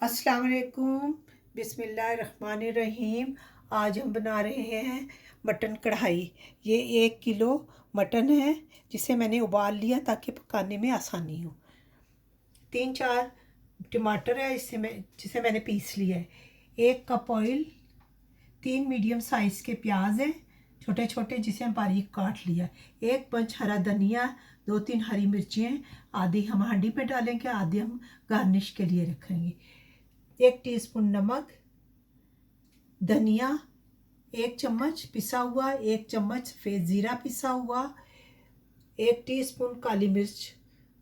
अस्सलाम वालेकुम, बिस्मिल्लाहिर्रहमानिर्रहीम। आज हम बना रहे हैं मटन कढ़ाई। ये 1 किलो मटन है जिसे मैंने उबाल लिया ताकि पकाने में आसानी हो। 3-4 टमाटर है जिसे मैंने पीस लिया है। 1 कप ऑयल, 3 मीडियम साइज़ के प्याज हैं छोटे छोटे जिसे हम बारीक काट लिया। 1 पंच हरा धनिया, 2-3 हरी मिर्चियाँ, आधी हम हांडी पे डालेंगे, आधी हम गार्निश के लिए रखेंगे। 1 टीस्पून नमक, धनिया 1 चम्मच पिसा हुआ, 1 चम्मच सफ़ेद ज़ीरा पिसा हुआ, 1 टीस्पून काली मिर्च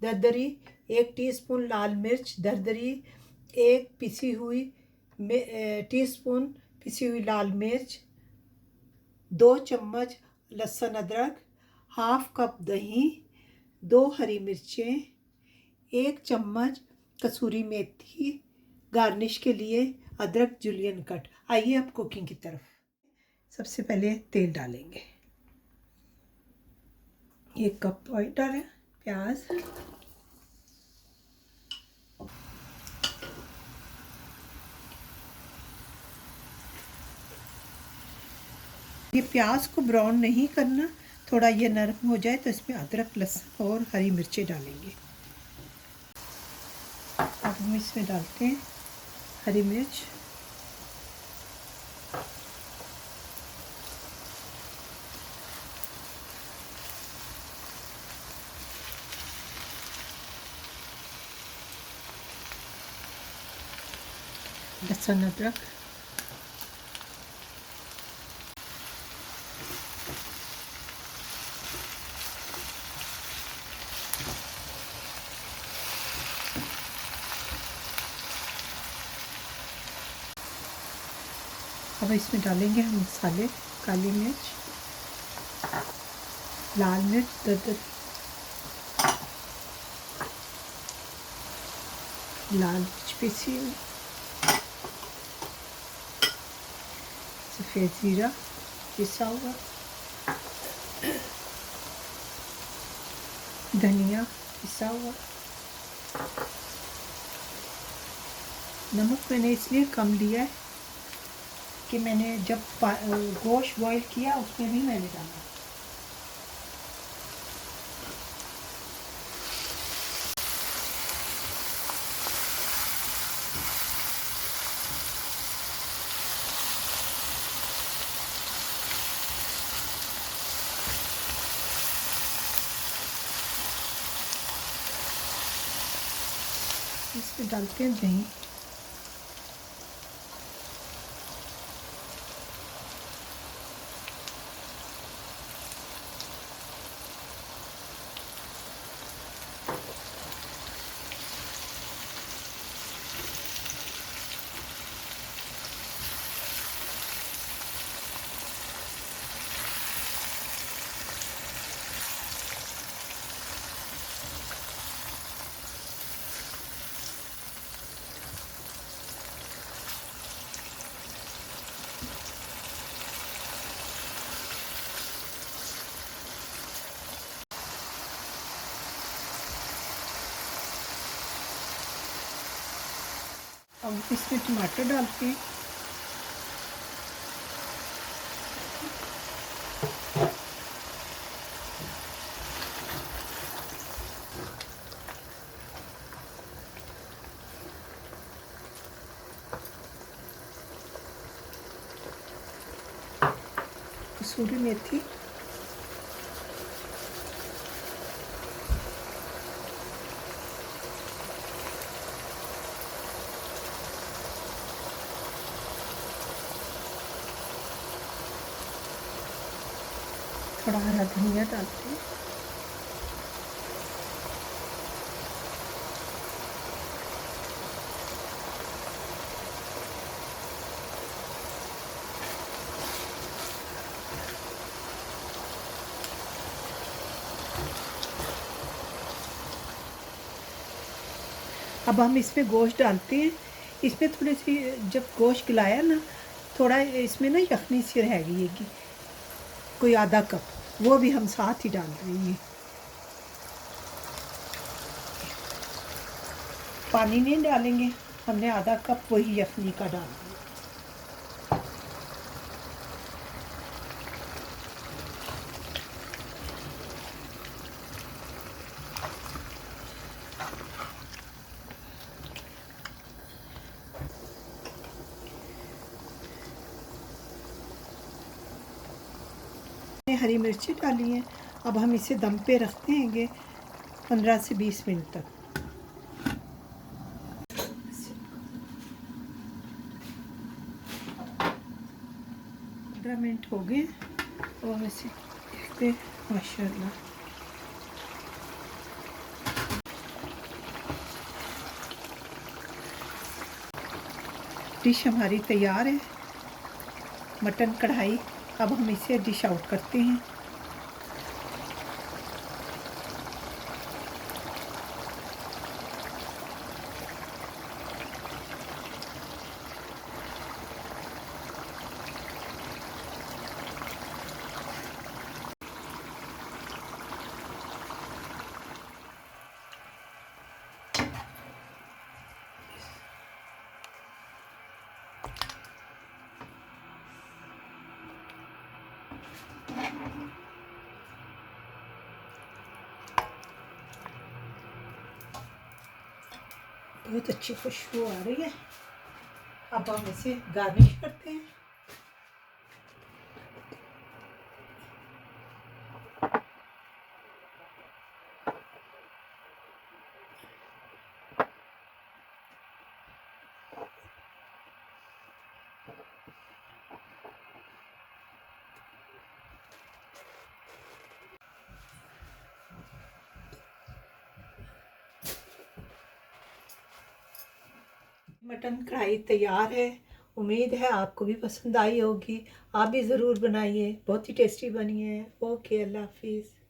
दरदरी, 1 टीस्पून लाल मिर्च दरदरी, 1 टीस्पून पिसी हुई लाल मिर्च, 2 चम्मच लहसुन अदरक, हाफ कप दही, 2 हरी मिर्चें, 1 चम्मच कसूरी मेथी, गार्निश के लिए अदरक जुलियन कट। आइए अब कुकिंग की तरफ। सबसे पहले तेल डालेंगे। 1 कप ऑयल डालें, प्याज, ये प्याज को ब्राउन नहीं करना, थोड़ा ये नरम हो जाए तो इसमें अदरक लहसुन और हरी मिर्चें डालेंगे। अब हम इसमें डालते हैं हरी मिर्च, लहसुन अदरक, अब इसमें डालेंगे हम मसाले, काली मिर्च, लाल मिर्च दरदरी, लाल मिर्च पीसी हुई, सफ़ेद ज़ीरा पिसा हुआ, धनिया पिसा हुआ। नमक मैंने इसलिए कम लिया है कि मैंने जब गोश्त बॉईल किया उसमें भी मैंने डाला। इसमें डालते हैं दही, अब इसमें टमाटर डालते हैं, कसूरी मेथी, थोड़ा हरा धनिया डालते हैं, अब हम इसमें गोश्त डालते हैं। इसमें थोड़ी सी जब गोश्त गलाया ना, थोड़ा इसमें ना यखनी सी रह गई है, कोई आधा कप, वो भी हम साथ ही डाल रहे हैं। पानी नहीं डालेंगे, हमने आधा कप वही यखनी का डाल दिया। हरी मिर्ची डाली है। अब हम इसे दम पे रखते हैं 15 से 20 मिनट तक। 15 मिनट हो गए और हम इसे देखते हैं। माशाल्लाह डिश हमारी तैयार है, मटन कढ़ाई। अब हम इसे डिश आउट करते हैं। बहुत अच्छी खुशबू आ रही है। अब हम इसे गार्निश करते हैं। मटन कढ़ाई तैयार है। उम्मीद है आपको भी पसंद आई होगी। आप भी ज़रूर बनाइए, बहुत ही टेस्टी बनी है। ओके, अल्लाह हाफिज़।